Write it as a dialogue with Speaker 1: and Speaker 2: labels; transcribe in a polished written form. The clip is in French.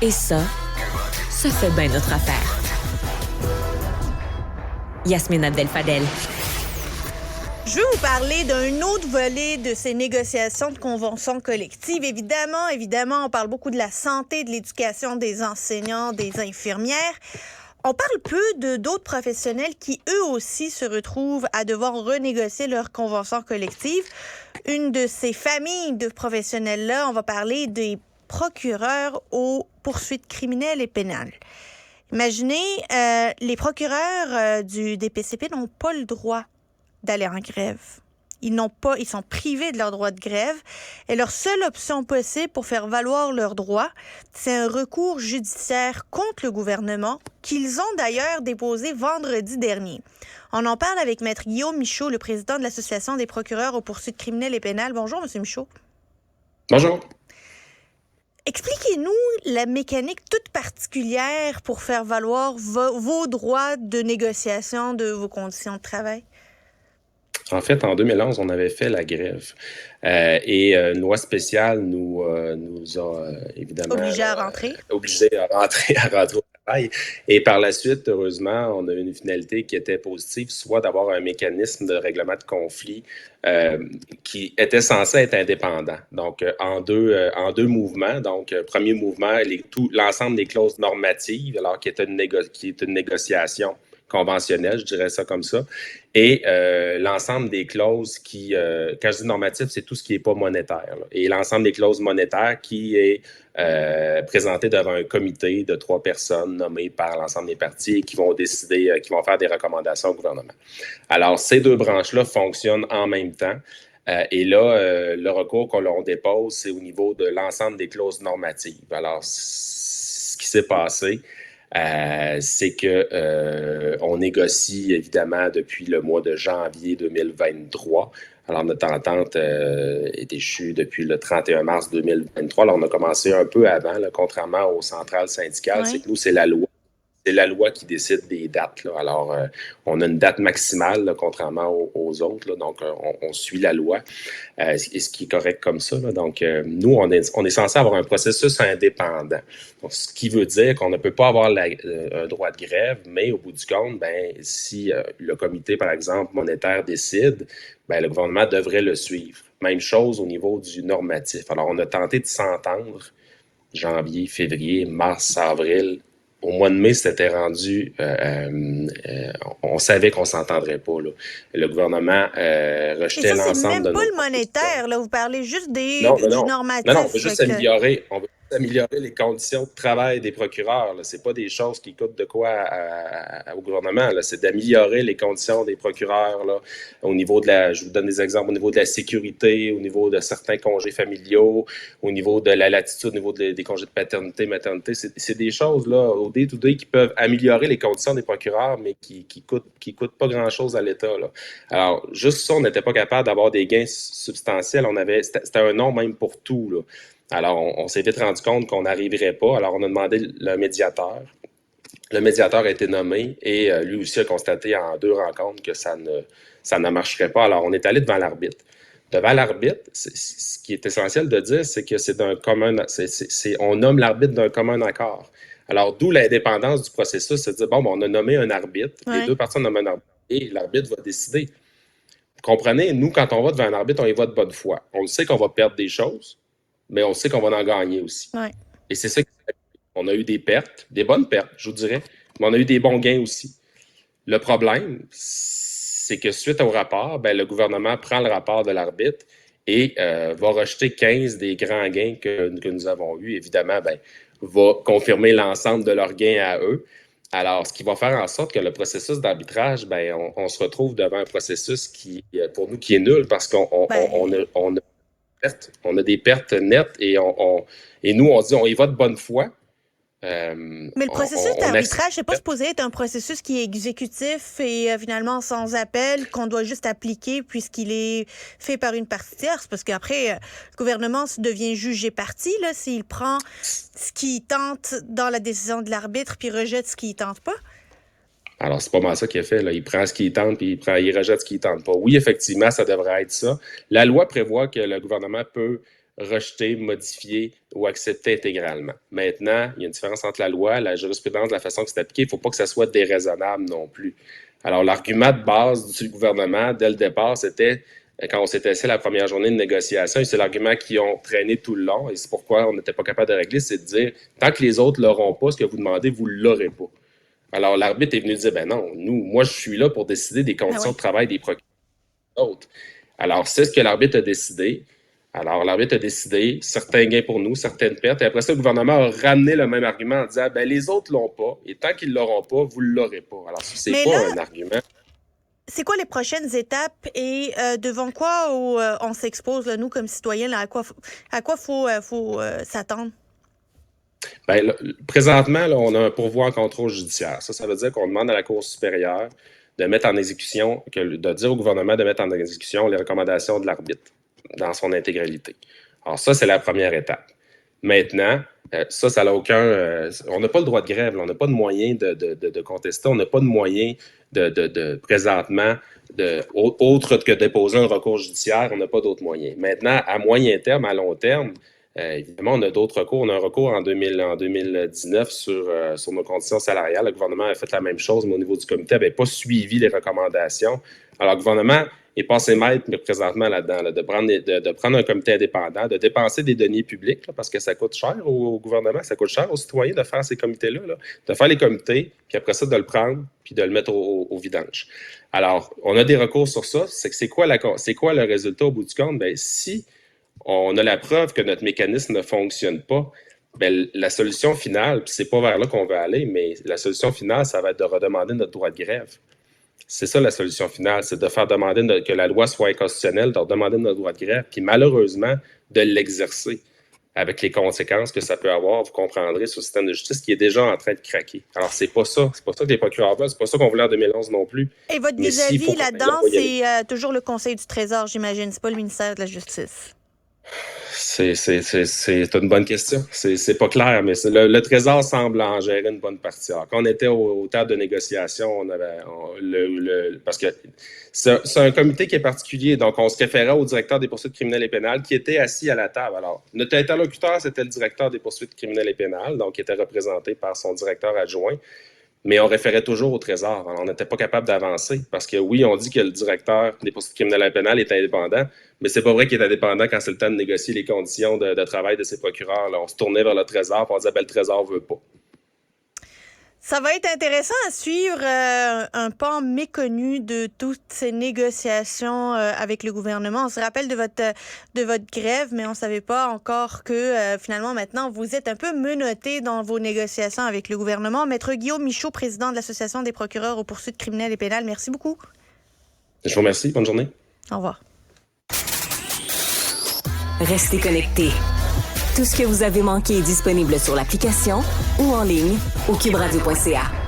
Speaker 1: Et ça fait bien notre affaire. Yasmine Abdel-Fadel.
Speaker 2: Je veux vous parler d'un autre volet de ces négociations de conventions collectives. Évidemment, on parle beaucoup de la santé, de l'éducation des enseignants, des infirmières. On parle peu d'autres professionnels qui, eux aussi, se retrouvent à devoir renégocier leurs conventions collectives. Une de ces familles de professionnels-là, on va parler des procureurs aux poursuites criminelles et pénales. Imaginez, les procureurs du DPCP n'ont pas le droit d'aller en grève. Ils sont privés de leur droit de grève et leur seule option possible pour faire valoir leurs droits, c'est un recours judiciaire contre le gouvernement qu'ils ont d'ailleurs déposé vendredi dernier. On en parle avec Maître Guillaume Michaud, le président de l'Association des procureurs aux poursuites criminelles et pénales. Bonjour, M. Michaud.
Speaker 3: Bonjour.
Speaker 2: Expliquez-nous la mécanique toute particulière pour faire valoir vos droits de négociation de vos conditions de travail.
Speaker 3: En fait, en 2011, on avait fait la grève et une loi spéciale nous a évidemment
Speaker 2: obligés à rentrer
Speaker 3: au travail. Et par la suite, heureusement, on a eu une finalité qui était positive, soit d'avoir un mécanisme de règlement de conflit qui était censé être indépendant. Donc, en deux mouvements. Donc, premier mouvement, l'ensemble des clauses normatives, alors qui est une négociation conventionnelle, je dirais ça comme ça, et l'ensemble des clauses qui, quand je dis normatif, c'est tout ce qui n'est pas monétaire, là. Et l'ensemble des clauses monétaires qui est présenté devant un comité de 3 personnes nommées par l'ensemble des partis et qui vont décider, qui vont faire des recommandations au gouvernement. Alors, ces deux branches-là fonctionnent en même temps. Et là, le recours qu'on dépose, c'est au niveau de l'ensemble des clauses normatives. Alors, ce qui s'est passé, c'est que on négocie évidemment depuis le mois de janvier 2023. Alors, notre entente est échue depuis le 31 mars 2023. Alors, on a commencé un peu avant, là, contrairement aux centrales syndicales.
Speaker 2: Oui.
Speaker 3: C'est que nous, c'est la loi. C'est la loi qui décide des dates, là. Alors, on a une date maximale, là, contrairement aux autres, là. Donc, on suit la loi, et ce qui est correct comme ça, là. Donc, nous, on est censé avoir un processus indépendant. Donc, ce qui veut dire qu'on ne peut pas avoir un droit de grève, mais au bout du compte, ben, si le comité, par exemple, monétaire décide, ben, le gouvernement devrait le suivre. Même chose au niveau du normatif. Alors, on a tenté de s'entendre janvier, février, mars, avril. Au mois de mai, c'était rendu, on savait qu'on ne s'entendrait pas, là. Le gouvernement rejetait l'ensemble de nos...
Speaker 2: C'est même pas le monétaire, là. Vous parlez juste du normatif.
Speaker 3: Non, on veut juste améliorer les conditions de travail des procureurs, là. C'est pas des choses qui coûtent de quoi au gouvernement, là. C'est d'améliorer les conditions des procureurs, là, au niveau de je vous donne des exemples, au niveau de la sécurité, au niveau de certains congés familiaux, au niveau de la latitude, au niveau des congés de paternité, maternité. C'est des choses, là, au day-to-day, qui peuvent améliorer les conditions des procureurs, mais qui coûtent pas grand-chose à l'État, là. Alors, juste ça, on n'était pas capable d'avoir des gains substantiels. C'était un non même pour tout, là. Alors, on s'est vite rendu compte qu'on n'arriverait pas. Alors, on a demandé le médiateur. Le médiateur a été nommé et lui aussi a constaté en 2 rencontres que ça ne marcherait pas. Alors, on est allé devant l'arbitre. Devant l'arbitre, ce qui est essentiel de dire, c'est que c'est d'un commun... on nomme l'arbitre d'un commun accord. Alors, d'où l'indépendance du processus, c'est de dire, bon, on a nommé un arbitre,
Speaker 2: ouais.
Speaker 3: Les 2 parties ont nommé un arbitre, et l'arbitre va décider. Vous comprenez, nous, quand on va devant un arbitre, on y va de bonne foi. On sait qu'on va perdre des choses, mais on sait qu'on va en gagner aussi.
Speaker 2: Ouais.
Speaker 3: Et c'est ça qu'on a eu des pertes, des bonnes pertes, je vous dirais, mais on a eu des bons gains aussi. Le problème, c'est que suite au rapport, ben, le gouvernement prend le rapport de l'arbitre et va rejeter 15 des grands gains que nous avons eus. Évidemment, ben, va confirmer l'ensemble de leurs gains à eux. Alors, ce qui va faire en sorte que le processus d'arbitrage, ben, on se retrouve devant un processus qui, pour nous, qui est nul parce qu'on a des pertes nettes et nous, on dit on y va de bonne foi.
Speaker 2: Mais le processus d'arbitrage, c'est pas supposé être un processus qui est exécutif et finalement sans appel, qu'on doit juste appliquer puisqu'il est fait par une partie tierce. Parce qu'après, le gouvernement devient juge et partie, là, s'il prend ce qu'il tente dans la décision de l'arbitre puis rejette ce qu'il tente pas.
Speaker 3: Alors, c'est pas mal ça qu'il a fait, là. Il prend ce qu'il tente puis il rejette ce qu'il tente pas. Oui, effectivement, ça devrait être ça. La loi prévoit que le gouvernement peut rejeter, modifier ou accepter intégralement. Maintenant, il y a une différence entre la loi, la jurisprudence, la façon que c'est appliqué. Il ne faut pas que ça soit déraisonnable non plus. Alors, l'argument de base du gouvernement, dès le départ, c'était, quand on s'était assis la première journée de négociation, et c'est l'argument qu'ils ont traîné tout le long, et c'est pourquoi on n'était pas capable de régler, c'est de dire, tant que les autres ne l'auront pas, ce que vous demandez, vous ne l'aurez pas. Alors, l'arbitre est venu dire, ben non, moi, je suis là pour décider des conditions de travail des procureurs. Alors, c'est ce que l'arbitre a décidé. Alors, l'arbitre a décidé certains gains pour nous, certaines pertes. Et après ça, le gouvernement a ramené le même argument en disant, ben les autres ne l'ont pas. Et tant qu'ils ne l'auront pas, vous ne l'aurez pas. Alors, c'est
Speaker 2: Mais
Speaker 3: pas
Speaker 2: là,
Speaker 3: un argument.
Speaker 2: C'est quoi les prochaines étapes et devant quoi on s'expose, là, nous, comme citoyens, là, à quoi faut s'attendre?
Speaker 3: Ben, là, présentement, là, on a un pourvoi en contrôle judiciaire. Ça veut dire qu'on demande à la Cour supérieure de mettre en exécution, de dire au gouvernement de mettre en exécution les recommandations de l'arbitre dans son intégralité. Alors ça, c'est la première étape. Maintenant, ça n'a aucun... on n'a pas le droit de grève, là, on n'a pas de moyen de contester, on n'a pas de moyen présentement, autre que déposer un recours judiciaire, on n'a pas d'autres moyens. Maintenant, à moyen terme, à long terme, évidemment, on a d'autres recours. On a un recours en 2019 sur nos conditions salariales. Le gouvernement a fait la même chose, mais au niveau du comité, n'avait pas suivi les recommandations. Alors, le gouvernement est passé maître, mais présentement là-dedans, de prendre un comité indépendant, de dépenser des deniers publics, là, parce que ça coûte cher au gouvernement, ça coûte cher aux citoyens de faire ces comités-là, là, de faire les comités, puis après ça, de le prendre, puis de le mettre au vidange. Alors, on a des recours sur ça. C'est quoi le résultat au bout du compte? Bien, si on a la preuve que notre mécanisme ne fonctionne pas, bien, la solution finale, puis c'est pas vers là qu'on veut aller, mais la solution finale, ça va être de redemander notre droit de grève. C'est ça la solution finale, c'est de faire demander que la loi soit inconstitutionnelle, de redemander notre droit de grève, puis malheureusement, de l'exercer avec les conséquences que ça peut avoir, vous comprendrez, sur le système de justice qui est déjà en train de craquer. Alors, c'est pas ça que les procureurs veulent, c'est pas ça qu'on voulait en 2011 non plus.
Speaker 2: Et votre vis-à-vis là-dedans, c'est toujours le Conseil du Trésor, j'imagine, c'est pas le ministère de la Justice.
Speaker 3: C'est une bonne question. C'est pas clair, mais le Trésor semble en gérer une bonne partie. Alors, quand on était au table de négociation, parce que c'est un comité qui est particulier, donc on se référait au directeur des poursuites criminelles et pénales qui était assis à la table. Alors, notre interlocuteur, c'était le directeur des poursuites criminelles et pénales, donc qui était représenté par son directeur adjoint. Mais on référait toujours au Trésor. Alors, on n'était pas capable d'avancer parce que oui, on dit que le directeur des poursuites criminelles et pénales est indépendant, mais c'est pas vrai qu'il est indépendant quand c'est le temps de négocier les conditions de travail de ses procureurs. Là, on se tournait vers le Trésor et on disait, ben, le Trésor veut pas.
Speaker 2: Ça va être intéressant à suivre un pan méconnu de toutes ces négociations avec le gouvernement. On se rappelle de votre grève, mais on ne savait pas encore que finalement maintenant vous êtes un peu menotté dans vos négociations avec le gouvernement. Maître Guillaume Michaud, président de l'Association des procureurs aux poursuites criminelles et pénales, merci beaucoup.
Speaker 3: Je vous remercie. Bonne journée.
Speaker 2: Au revoir.
Speaker 1: Restez connectés. Tout ce que vous avez manqué est disponible sur l'application ou en ligne au cuberadio.ca.